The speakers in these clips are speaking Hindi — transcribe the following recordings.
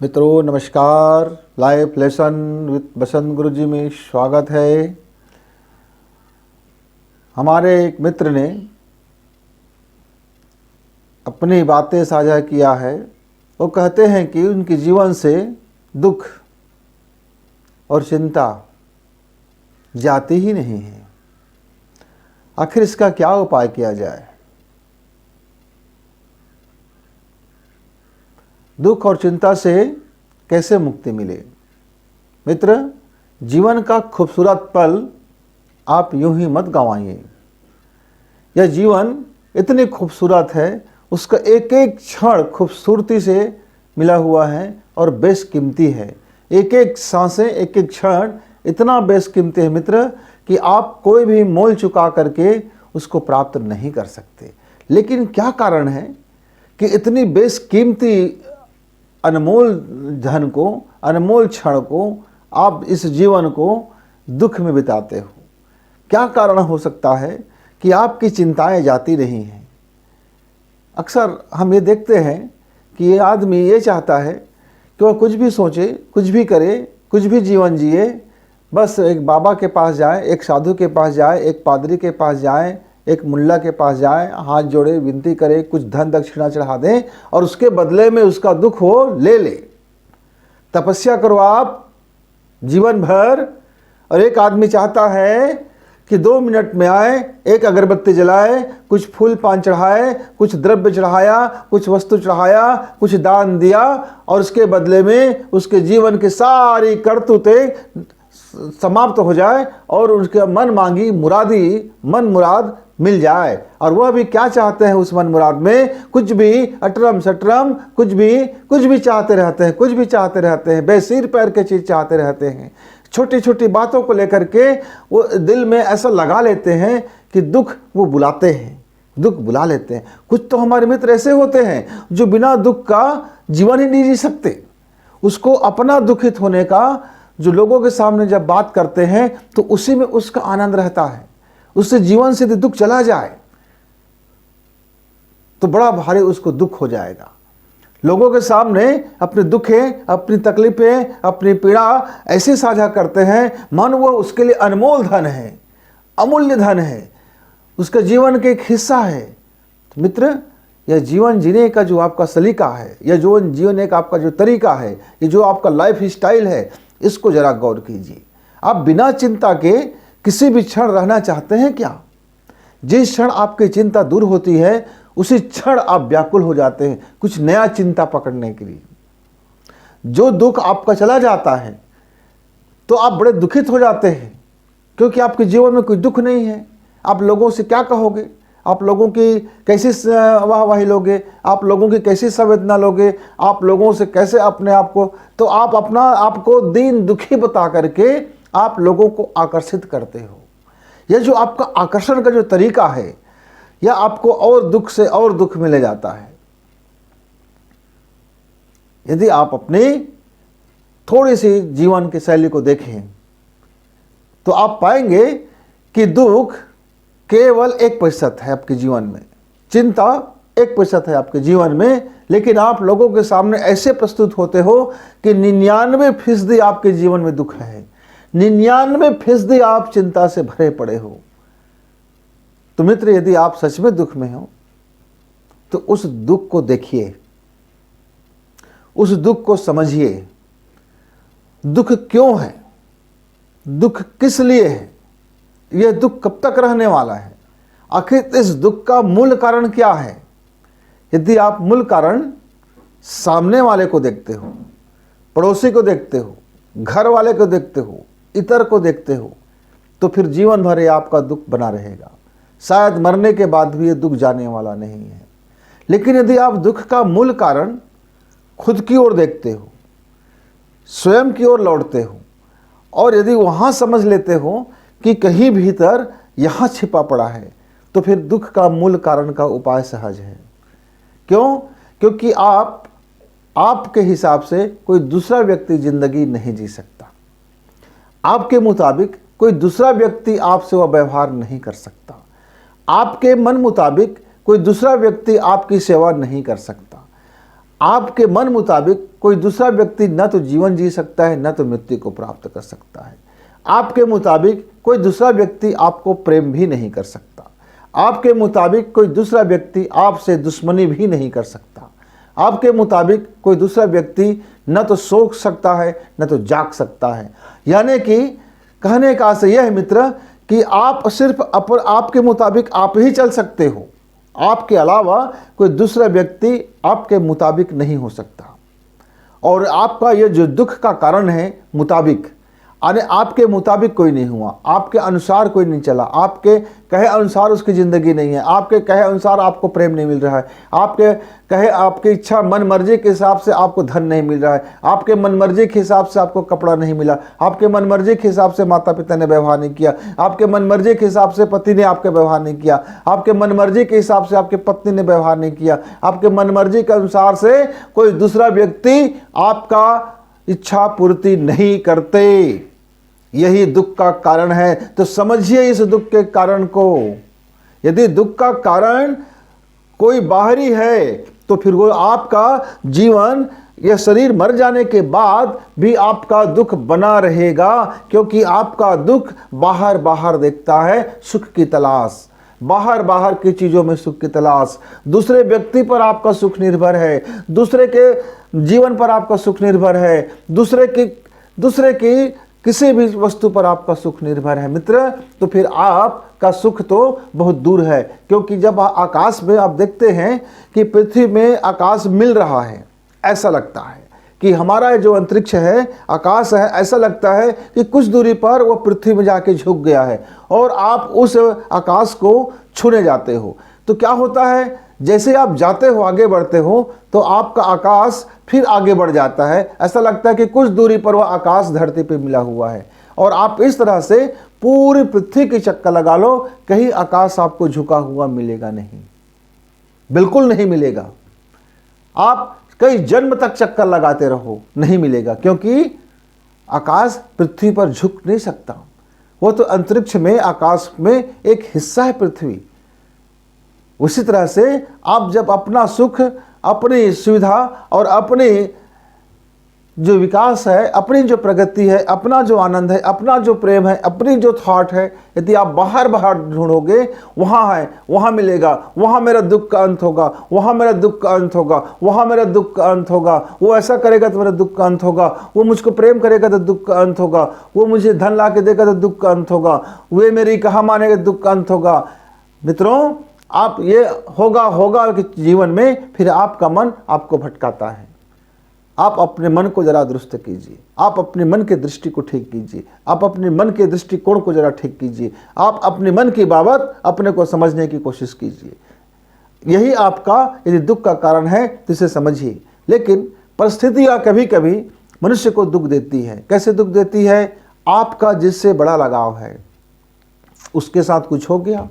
मित्रों नमस्कार। लाइव लेसन विद बसंत गुरु जी में स्वागत है। हमारे एक मित्र ने अपनी बातें साझा किया है। वो कहते हैं कि उनके जीवन से दुख और चिंता जाती ही नहीं है। आखिर इसका क्या उपाय किया जाए? दुख और चिंता से कैसे मुक्ति मिले? मित्र, जीवन का खूबसूरत पल आप यूं ही मत गंवाइए। यह जीवन इतनी खूबसूरत है, उसका एक एक क्षण खूबसूरती से मिला हुआ है और बेशकीमती है। एक एक सांसें, एक एक क्षण इतना बेशकीमती है मित्र कि आप कोई भी मोल चुका करके उसको प्राप्त नहीं कर सकते। लेकिन क्या कारण है कि इतनी बेशकीमती अनमोल धन को, अनमोल क्षण को आप इस जीवन को दुख में बिताते हो? क्या कारण हो सकता है कि आपकी चिंताएं जाती नहीं हैं? अक्सर हम ये देखते हैं कि ये आदमी ये चाहता है कि वह कुछ भी सोचे, कुछ भी करे, कुछ भी जीवन जिए, बस एक बाबा के पास जाए, एक साधु के पास जाए, एक पादरी के पास जाए, एक मुल्ला के पास जाए, हाथ जोड़े, विनती करे, कुछ धन दक्षिणा चढ़ा दें और उसके बदले में उसका दुख हो ले ले। तपस्या करो आप जीवन भर, और एक आदमी चाहता है कि 2 मिनट में आए, एक अगरबत्ती जलाए, कुछ फूल पान चढ़ाए, कुछ द्रव्य चढ़ाया, कुछ वस्तु चढ़ाया, कुछ दान दिया और उसके बदले में उसके जीवन की सारी करतूतें समाप्त हो जाए और उसके मन मांगी मुरादी मन मुराद मिल जाए। और वह भी क्या चाहते हैं उस मन मुराद में? कुछ भी अटरम सटरम, कुछ भी चाहते रहते हैं, कुछ भी चाहते रहते हैं, बेसिर पैर के चीज़ चाहते रहते हैं। छोटी छोटी बातों को लेकर के वो दिल में ऐसा लगा लेते हैं कि दुख वो बुलाते हैं, दुख बुला लेते हैं। कुछ तो हमारे मित्र ऐसे होते हैं जो बिना दुख का जीवन ही नहीं जी सकते। उसको अपना दुखित होने का जो लोगों के सामने जब बात करते हैं तो उसी में उसका आनंद रहता है। उससे जीवन से दुख चला जाए तो बड़ा भारी उसको दुख हो जाएगा। लोगों के सामने अपने दुखें, अपनी तकलीफें, अपनी पीड़ा ऐसे साझा करते हैं मानो वो उसके लिए अनमोल धन है, अमूल्य धन है, उसके जीवन के एक हिस्सा है। तो मित्र, यह जीवन जीने का जो आपका सलीका है, यह जो जीवन का आपका जो तरीका है, ये जो आपका लाइफ स्टाइल है, इसको जरा गौर कीजिए। आप बिना चिंता के किसी भी क्षण रहना चाहते हैं क्या? जिस क्षण आपकी चिंता दूर होती है उसी क्षण आप व्याकुल हो जाते हैं कुछ नया चिंता पकड़ने के लिए। जो दुख आपका चला जाता है तो आप बड़े दुखित हो जाते हैं क्योंकि आपके जीवन में कोई दुख नहीं है। आप लोगों से क्या कहोगे? आप लोगों की कैसी वाहवाही लोगे? आप लोगों की कैसी संवेदना लोगे? आप लोगों से कैसे अपने आप को, तो आप अपना आपको दीन दुखी बता करके आप लोगों को आकर्षित करते हो। यह जो आपका आकर्षण का जो तरीका है, यह आपको और दुख से और दुख में ले जाता है। यदि आप अपनी थोड़ी सी जीवन की शैली को देखें तो आप पाएंगे कि दुख केवल 1% है आपके जीवन में, चिंता 1% है आपके जीवन में, लेकिन आप लोगों के सामने ऐसे प्रस्तुत होते हो कि 99% आपके जीवन में दुख है, 99% आप चिंता से भरे पड़े हो। तो मित्र, यदि आप सच में दुख में हो तो उस दुख को देखिए, उस दुख को समझिए। दुख क्यों है? दुख किस लिए है? यह दुख कब तक रहने वाला है? आखिर इस दुख का मूल कारण क्या है? यदि आप मूल कारण सामने वाले को देखते हो, पड़ोसी को देखते हो, घर वाले को देखते हो, इतर को देखते हो, तो फिर जीवन भर आपका दुख बना रहेगा। शायद मरने के बाद भी ये दुख जाने वाला नहीं है। लेकिन यदि आप दुख का मूल कारण खुद की ओर देखते हो, स्वयं की ओर लौटते हो और यदि वहाँ समझ लेते हो कि कहीं भीतर यहाँ छिपा पड़ा है, तो फिर दुख का मूल कारण का उपाय सहज है। क्यों? क्योंकि आपके हिसाब से कोई दूसरा व्यक्ति जिंदगी नहीं जी सकता। आपके मुताबिक कोई दूसरा व्यक्ति आपसे वह व्यवहार नहीं कर सकता। आपके मन मुताबिक कोई दूसरा व्यक्ति आपकी सेवा नहीं कर सकता। आपके मन मुताबिक कोई दूसरा व्यक्ति न तो जीवन जी सकता है, न तो मृत्यु को प्राप्त कर सकता है। आपके मुताबिक कोई दूसरा व्यक्ति आपको प्रेम भी नहीं कर सकता। आपके मुताबिक कोई दूसरा व्यक्ति आपसे दुश्मनी भी नहीं कर सकता। आपके मुताबिक कोई दूसरा व्यक्ति न तो सो सकता है, न तो जाग सकता है। यानी कि कहने का आशय यह है मित्र कि आप सिर्फ आपके मुताबिक आप ही चल सकते हो। आपके अलावा कोई दूसरा व्यक्ति आपके मुताबिक नहीं हो सकता। और आपका ये जो दुख का कारण है मुताबिक, अरे आपके मुताबिक कोई नहीं हुआ, आपके अनुसार कोई नहीं चला, आपके कहे अनुसार उसकी ज़िंदगी नहीं है, आपके कहे अनुसार आपको प्रेम नहीं मिल रहा है, आपके कहे आपकी इच्छा मन मर्जी के हिसाब से आपको धन नहीं मिल रहा है, आपके मन मर्जी के हिसाब से आपको कपड़ा नहीं मिला, आपके मन मर्जी के हिसाब से माता पिता ने व्यवहार नहीं किया, आपके मन मर्जी के हिसाब से पति ने आपके व्यवहार नहीं किया, आपके मन मर्जी के हिसाब से आपके पत्नी ने व्यवहार नहीं किया, आपके मन मर्जी के अनुसार से कोई दूसरा व्यक्ति आपका इच्छा पूर्ति नहीं करते। यही दुख का कारण है। तो समझिए इस दुख के कारण को। यदि दुख का कारण कोई बाहरी है तो फिर वो आपका जीवन, यह शरीर मर जाने के बाद भी आपका दुख बना रहेगा, क्योंकि आपका दुख बाहर बाहर देखता है सुख की तलाश, बाहर बाहर की चीज़ों में सुख की तलाश, दूसरे व्यक्ति पर आपका सुख निर्भर है, दूसरे के जीवन पर आपका सुख निर्भर है, दूसरे की किसी भी वस्तु पर आपका सुख निर्भर है मित्र। तो फिर आपका सुख तो बहुत दूर है। क्योंकि जब आकाश में आप देखते हैं कि पृथ्वी में आकाश मिल रहा है, ऐसा लगता है कि हमारा जो अंतरिक्ष है, आकाश है, ऐसा लगता है कि कुछ दूरी पर वो पृथ्वी में जाके झुक गया है और आप उस आकाश को छूने जाते हो। तो क्या होता है, जैसे आप जाते हो, आगे बढ़ते हो, तो आपका आकाश फिर आगे बढ़ जाता है। ऐसा लगता है कि कुछ दूरी पर वह आकाश धरती पे मिला हुआ है। और आप इस तरह से पूरी पृथ्वी की चक्कर लगा लो, कहीं आकाश आपको झुका हुआ मिलेगा नहीं, बिल्कुल नहीं मिलेगा। आप कई जन्म तक चक्कर लगाते रहो, नहीं मिलेगा, क्योंकि आकाश पृथ्वी पर झुक नहीं सकता। वो तो अंतरिक्ष में, आकाश में एक हिस्सा है पृथ्वी। उसी तरह से आप जब अपना सुख, अपनी सुविधा और अपनी जो विकास है, अपनी जो प्रगति है, अपना जो आनंद है, अपना जो प्रेम है, अपनी जो थॉट है, यदि आप बाहर बाहर ढूंढोगे, वहाँ है, वहाँ मिलेगा, वहाँ मेरा दुख का अंत होगा, वहाँ मेरा दुख का अंत होगा, वहाँ मेरा दुख का अंत होगा, वो ऐसा करेगा तो मेरा दुख का अंत होगा, वो मुझको प्रेम करेगा तो दुख का अंत होगा, वो मुझे धन ला के देगा तो दुख का अंत होगा, वे मेरी कहा मानेगा दुख का अंत होगा। मित्रों, आप ये होगा कि जीवन में फिर आपका मन आपको भटकाता है। आप अपने मन को जरा दुरुस्त कीजिए, आप अपने मन के दृष्टि को ठीक कीजिए, आप अपने मन के दृष्टिकोण को जरा ठीक कीजिए, आप अपने मन की बाबत अपने को समझने की कोशिश कीजिए। यही आपका यदि दुख का कारण है तो इसे समझिए। लेकिन परिस्थितियाँ कभी कभी मनुष्य को दुख देती है। कैसे दुख देती है? आपका जिससे बड़ा लगाव है, उसके साथ कुछ हो गया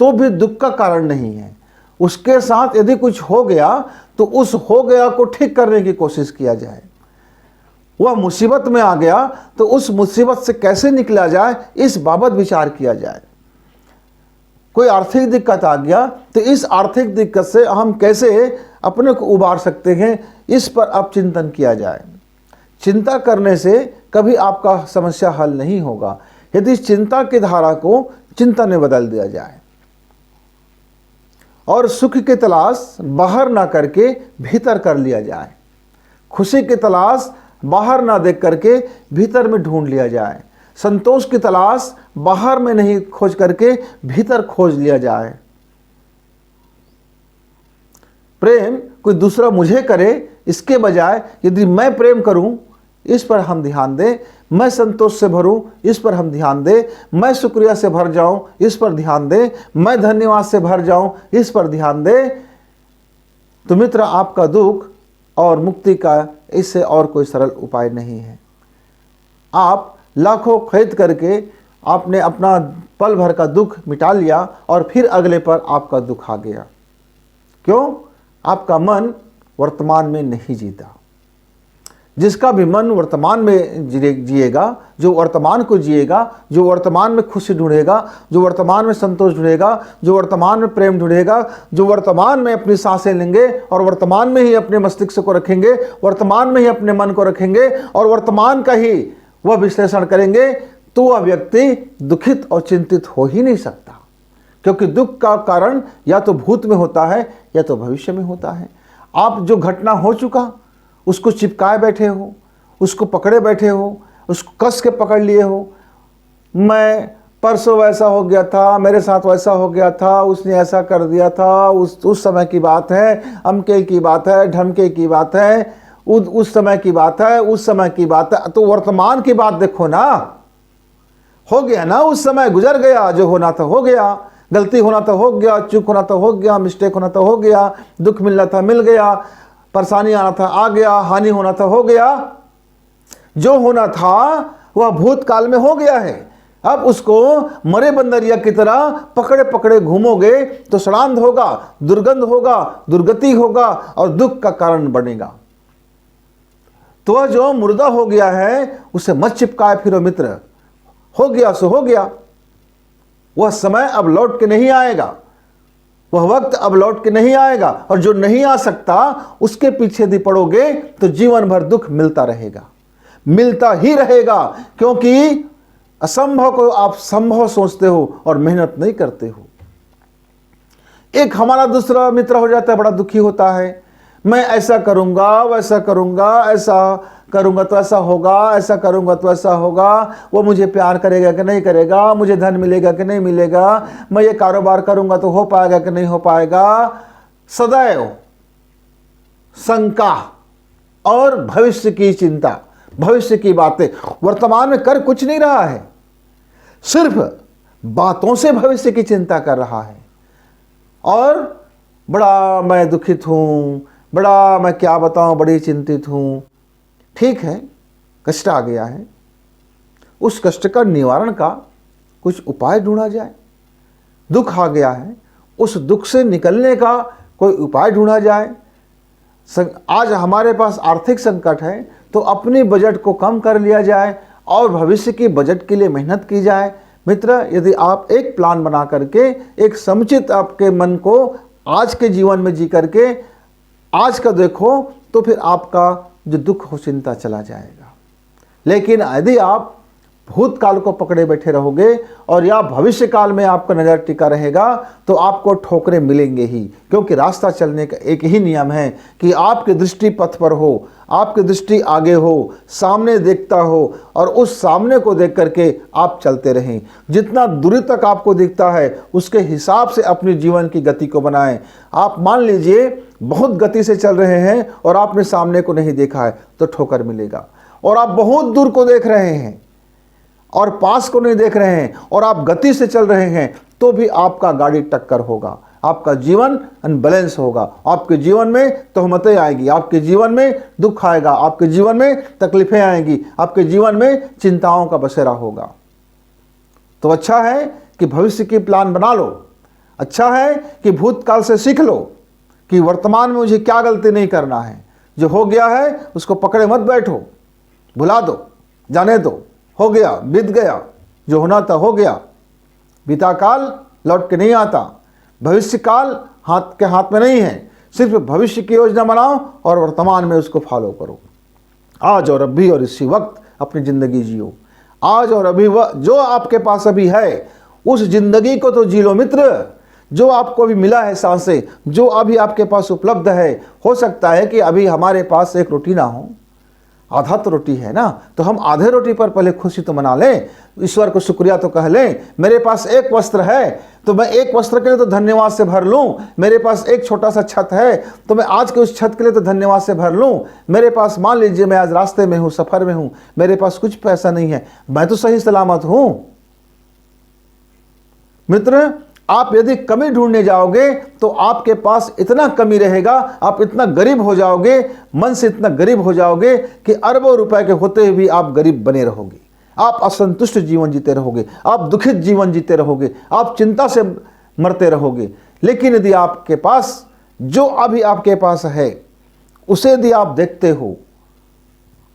तो भी दुख का कारण नहीं है। उसके साथ यदि कुछ हो गया तो उस हो गया को ठीक करने की कोशिश किया जाए। वह मुसीबत में आ गया तो उस मुसीबत से कैसे निकला जाए, इस बाबत विचार किया जाए। कोई आर्थिक दिक्कत आ गया तो इस आर्थिक दिक्कत से हम कैसे अपने को उबार सकते हैं, इस पर अब चिंतन किया जाए। चिंता करने से कभी आपका समस्या हल नहीं होगा यदि चिंता की धारा को चिंतन में बदल दिया जाए और सुख की तलाश बाहर ना करके भीतर कर लिया जाए। खुशी की तलाश बाहर ना देख करके भीतर में ढूंढ लिया जाए। संतोष की तलाश बाहर में नहीं खोज करके भीतर खोज लिया जाए। प्रेम कोई दूसरा मुझे करे इसके बजाय यदि मैं प्रेम करूं, इस पर हम ध्यान दें। मैं संतोष से भरूं, इस पर हम ध्यान दें। मैं शुक्रिया से भर जाऊं, इस पर ध्यान दें। मैं धन्यवाद से भर जाऊं, इस पर ध्यान दें। तो मित्र, आपका दुख और मुक्ति का इससे और कोई सरल उपाय नहीं है। आप लाखों खरीद करके आपने अपना पल भर का दुख मिटा लिया और फिर अगले पर आपका दुख आ गया। क्यों? आपका मन वर्तमान में नहीं जीता। जिसका भी मन वर्तमान में जिएगा, जो वर्तमान को जिएगा, जो वर्तमान में खुशी ढूंढेगा, जो वर्तमान में संतोष ढूंढेगा, जो वर्तमान में प्रेम ढूंढेगा, जो वर्तमान में अपनी सांसें लेंगे और वर्तमान में ही अपने मस्तिष्क को रखेंगे, वर्तमान में ही अपने मन को रखेंगे और वर्तमान का ही वह विश्लेषण करेंगे, तो वह व्यक्ति दुखित और चिंतित हो ही नहीं सकता। क्योंकि दुख का कारण या तो भूत में होता है या तो भविष्य में होता है। आप जो घटना हो चुका उसको चिपकाए बैठे हो, उसको पकड़े बैठे हो, उसको कस के पकड़ लिए हो। मैं परसों वैसा हो गया था, मेरे साथ वैसा हो गया था, उसने ऐसा कर दिया था, उस समय की बात है, अमके की बात है, ढमके की बात है, उस समय की बात है, उस समय की बात है। तो वर्तमान की बात देखो ना, हो गया ना, उस समय गुजर गया, जो होना था हो गया, गलती होना था हो गया, चूक होना था हो गया, मिस्टेक होना था हो गया, दुख मिलना था मिल गया, परेशानी आना था आ गया, हानि होना था हो गया। जो होना था वह भूतकाल में हो गया है। अब उसको मरे बंदरिया की तरह पकड़े पकड़े घूमोगे तो सड़ांध होगा, दुर्गंध होगा, दुर्गति होगा और दुख का कारण बनेगा। तो वह जो मुर्दा हो गया है उसे मत चिपकाए फिरो मित्र, हो गया सो हो गया। वह समय अब लौट के नहीं आएगा, वह वक्त अब लौट के नहीं आएगा, और जो नहीं आ सकता उसके पीछे यदि पड़ोगे तो जीवन भर दुख मिलता रहेगा, मिलता ही रहेगा। क्योंकि असंभव को आप संभव सोचते हो और मेहनत नहीं करते हो। एक हमारा दूसरा मित्र हो जाता है, बड़ा दुखी होता है, मैं ऐसा करूंगा, वैसा करूंगा, ऐसा करूंगा तो ऐसा होगा, ऐसा करूंगा तो ऐसा होगा, वो मुझे प्यार करेगा कि नहीं करेगा, मुझे धन मिलेगा कि नहीं मिलेगा, मैं ये कारोबार करूंगा तो हो पाएगा कि नहीं हो पाएगा। सदैव शंका और भविष्य की चिंता, भविष्य की बातें। वर्तमान में कर कुछ नहीं रहा है, सिर्फ बातों से भविष्य की चिंता कर रहा है। और बड़ा मैं दुखित हूं, बड़ा मैं क्या बताऊं, बड़ी चिंतित हूं। ठीक है, कष्ट आ गया है, उस कष्ट का निवारण का कुछ उपाय ढूंढा जाए। दुख आ गया है, उस दुख से निकलने का कोई उपाय ढूंढा जाए। आज हमारे पास आर्थिक संकट है तो अपनी बजट को कम कर लिया जाए और भविष्य की बजट के लिए मेहनत की जाए। मित्र, यदि आप एक प्लान बना करके, एक समुचित आपके मन को आज के जीवन में जी करके आज का देखो, तो फिर आपका जो दुख हो चिंता चला जाएगा। लेकिन यदि आप भूतकाल को पकड़े बैठे रहोगे और या भविष्य काल में आपका नज़र टिका रहेगा तो आपको ठोकरें मिलेंगे ही। क्योंकि रास्ता चलने का एक ही नियम है कि आपकी दृष्टि पथ पर हो, आपकी दृष्टि आगे हो, सामने देखता हो और उस सामने को देख करके आप चलते रहें। जितना दूरी तक आपको दिखता है उसके हिसाब से अपने जीवन की गति को बनाएं। आप मान लीजिए बहुत गति से चल रहे हैं और आपने सामने को नहीं देखा है तो ठोकर मिलेगा। और आप बहुत दूर को देख रहे हैं और पास को नहीं देख रहे हैं और आप गति से चल रहे हैं तो भी आपका गाड़ी टक्कर होगा, आपका जीवन अनबैलेंस होगा, आपके जीवन में तोहमतें आएगी, आपके जीवन में दुख आएगा, आपके जीवन में तकलीफें आएंगी, आपके जीवन में चिंताओं का बसेरा होगा। तो अच्छा है कि भविष्य की प्लान बना लो, अच्छा है कि भूतकाल से सीख लो कि वर्तमान में मुझे क्या गलती नहीं करना है। जो हो गया है उसको पकड़े मत बैठो, भुला दो, जाने दो, हो गया, बीत गया, जो होना था हो गया। बीता काल लौट के नहीं आता, भविष्य काल हाथ के हाथ में नहीं है। सिर्फ भविष्य की योजना बनाओ और वर्तमान में उसको फॉलो करो। आज और अभी और इसी वक्त अपनी ज़िंदगी जियो। आज और अभी जो आपके पास अभी है उस ज़िंदगी को तो जी लो मित्र। जो आपको अभी मिला है सांसें, जो अभी आपके पास उपलब्ध है, हो सकता है कि अभी हमारे पास एक रोटी ना हो, आधा तो रोटी है ना, तो हम आधे रोटी पर पहले खुशी तो मना लें, ईश्वर को शुक्रिया तो कह लें। मेरे पास एक वस्त्र है तो मैं एक वस्त्र के लिए तो धन्यवाद से भर लूं। मेरे पास एक छोटा सा छत है तो मैं आज के उस छत के लिए तो धन्यवाद से भर लूं। मेरे पास मान लीजिए मैं आज रास्ते में हूं, सफर में हूं, मेरे पास कुछ पैसा नहीं है, मैं तो सही सलामत हूं। मित्र, आप यदि कमी ढूंढने जाओगे तो आपके पास इतना कमी रहेगा, आप इतना गरीब हो जाओगे, मन से इतना गरीब हो जाओगे कि अरबों रुपए के होते हुए भी आप गरीब बने रहोगे। आप असंतुष्ट जीवन जीते रहोगे, आप दुखित जीवन जीते रहोगे, आप चिंता से मरते रहोगे। लेकिन यदि आपके पास जो अभी आपके पास है उसे यदि आप देखते हो,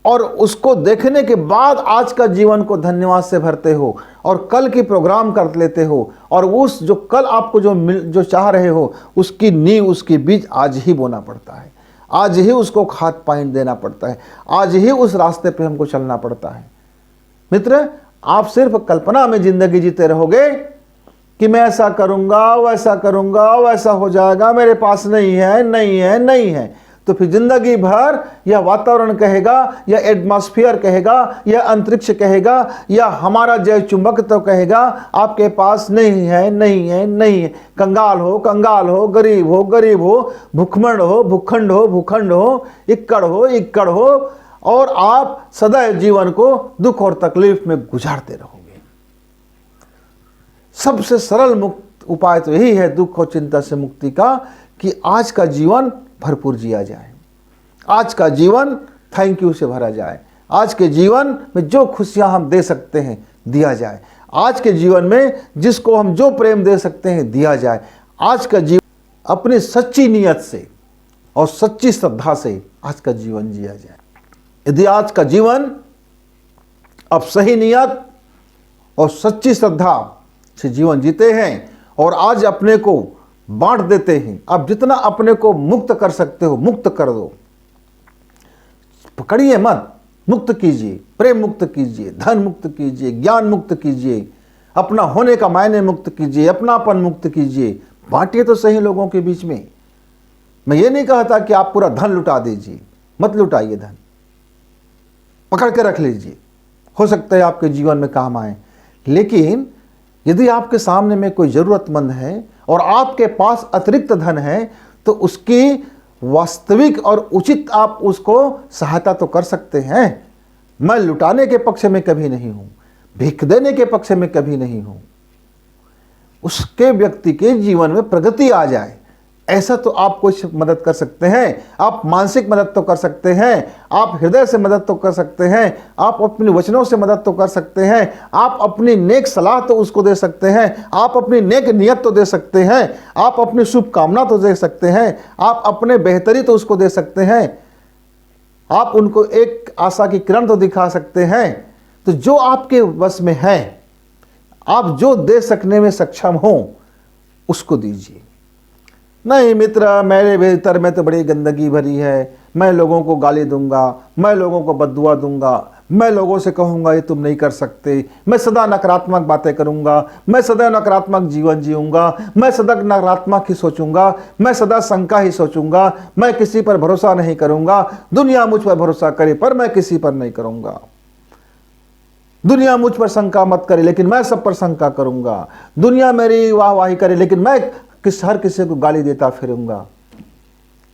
और उसको देखने के बाद आज का जीवन को धन्यवाद से भरते हो और कल की प्रोग्राम कर लेते हो, और उस जो कल आपको जो चाह रहे हो उसकी नींव, उसकी बीज आज ही बोना पड़ता है, आज ही उसको खाद पानी देना पड़ता है, आज ही उस रास्ते पे हमको चलना पड़ता है। मित्र, आप सिर्फ कल्पना में जिंदगी जीते रहोगे कि मैं ऐसा करूंगा, वैसा करूंगा, वैसा हो जाएगा, मेरे पास नहीं है, नहीं है, नहीं है, तो फिर जिंदगी भर यह वातावरण कहेगा, या एटमॉस्फेयर कहेगा, या अंतरिक्ष कहेगा, या हमारा जय चुंबक तो कहेगा आपके पास नहीं है, नहीं है, नहीं है। कंगाल हो, कंगाल हो, गरीब हो, गरीब हो, भूखमंड हो, भूखंड हो, भूखंड हो, इक्कड़ हो, इक्कड़ हो, और आप सदैव जीवन को दुख और तकलीफ में गुजारते रहोगे। सबसे सरल मुक्त उपाय तो यही है दुख और चिंता से मुक्ति का, कि आज का जीवन भरपूर जिया जाए, आज का जीवन थैंक यू से भरा जाए, आज के जीवन में जो खुशियां हम दे सकते हैं दिया जाए, आज के जीवन में जिसको हम जो प्रेम दे सकते हैं दिया जाए। आज का जीवन अपनी सच्ची नीयत से और सच्ची श्रद्धा से आज का जीवन जिया जाए। यदि आज का जीवन अब सही नियत और सच्ची श्रद्धा से जीवन जीते हैं और आज अपने को बांट देते हैं, अब जितना अपने को मुक्त कर सकते हो मुक्त कर दो, पकड़िए मत, मुक्त कीजिए, प्रेम मुक्त कीजिए, धन मुक्त कीजिए, ज्ञान मुक्त कीजिए, अपना होने का मायने मुक्त कीजिए, अपनापन मुक्त कीजिए, बांटिए तो सही लोगों के बीच में। मैं ये नहीं कहता कि आप पूरा धन लुटा दीजिए, मत लुटाइए, धन पकड़ के रख लीजिए, हो सकता है आपके जीवन में काम आए। लेकिन यदि आपके सामने में कोई ज़रूरतमंद है और आपके पास अतिरिक्त धन है, तो उसकी वास्तविक और उचित आप उसको सहायता तो कर सकते हैं। मैं लुटाने के पक्ष में कभी नहीं हूं, भीख देने के पक्ष में कभी नहीं हूं। उसके व्यक्ति के जीवन में प्रगति आ जाए, ऐसा तो आप कुछ मदद कर सकते हैं। आप मानसिक मदद तो कर सकते हैं, आप हृदय से मदद तो कर सकते हैं, आप अपने वचनों से मदद तो कर सकते हैं, आप अपनी नेक सलाह तो उसको दे सकते हैं, आप अपनी नेक नियत तो दे सकते हैं, आप अपनी शुभकामना तो दे सकते हैं, आप अपने बेहतरी तो उसको दे सकते हैं, आप उनको एक आशा की किरण तो दिखा सकते हैं। तो जो आपके वश में है, आप जो दे सकने में सक्षम हो उसको दीजिए। नहीं मित्र, मेरे भीतर में तो बड़ी गंदगी भरी है, मैं लोगों को गाली दूंगा, मैं लोगों को बद्दुआ दूंगा, मैं लोगों से कहूँगा ये तुम नहीं कर सकते, मैं सदा नकारात्मक बातें करूँगा, मैं सदा नकारात्मक जीवन जीऊँगा, मैं सदा नकारात्मक ही सोचूंगा, मैं सदा शंका ही सोचूंगा, मैं किसी पर भरोसा नहीं करूँगा, दुनिया मुझ पर भरोसा करे पर मैं किसी पर नहीं करूँगा, दुनिया मुझ पर शंका मत करे लेकिन मैं सब पर शंका करूँगा, दुनिया मेरी वाहवाही करे लेकिन मैं हर किसी को गाली देता फिरूंगा।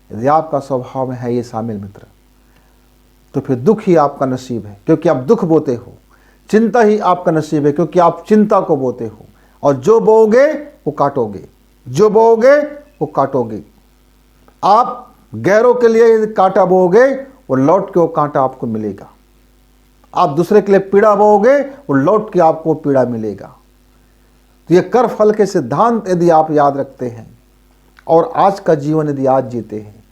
यदि आपका स्वभाव में है ये शामिल मित्र, तो फिर दुख ही आपका नसीब है, क्योंकि आप दुख बोते हो। चिंता ही आपका नसीब है, क्योंकि आप चिंता को बोते हो। और जो बोओगे वो काटोगे, जो बोओगे वो काटोगे। आप गैरों के लिए कांटा बोओगे, वो लौट के वो कांटा आपको मिलेगा। आप दूसरे के लिए पीड़ा बोओगे, वो लौट के आपको पीड़ा मिलेगा। तो ये कर फल के सिद्धांत यदि आप याद रखते हैं और आज का जीवन यदि आज जीते हैं,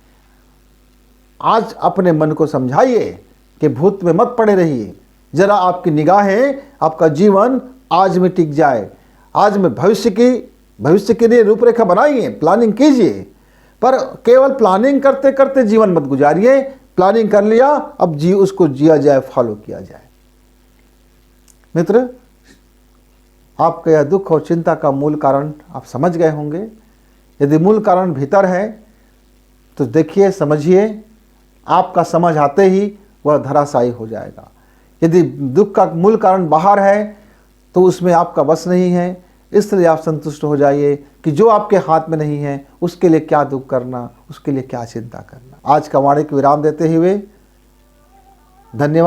आज अपने मन को समझाइए कि भूत में मत पड़े रहिए, जरा आपकी निगाहें, आपका जीवन आज में टिक जाए। आज में भविष्य के लिए रूपरेखा बनाइए, प्लानिंग कीजिए, पर केवल प्लानिंग करते करते जीवन मत गुजारिए। प्लानिंग कर लिया, अब उसको जिया जाए, फॉलो किया जाए। मित्र, आपका यह दुख और चिंता का मूल कारण आप समझ गए होंगे। यदि मूल कारण भीतर है तो देखिए, समझिए, आपका समझ आते ही वह धराशायी हो जाएगा। यदि दुख का मूल कारण बाहर है तो उसमें आपका बस नहीं है, इसलिए आप संतुष्ट हो जाइए कि जो आपके हाथ में नहीं है उसके लिए क्या दुख करना, उसके लिए क्या चिंता करना। आज का वाणी को विराम देते हुए धन्यवाद।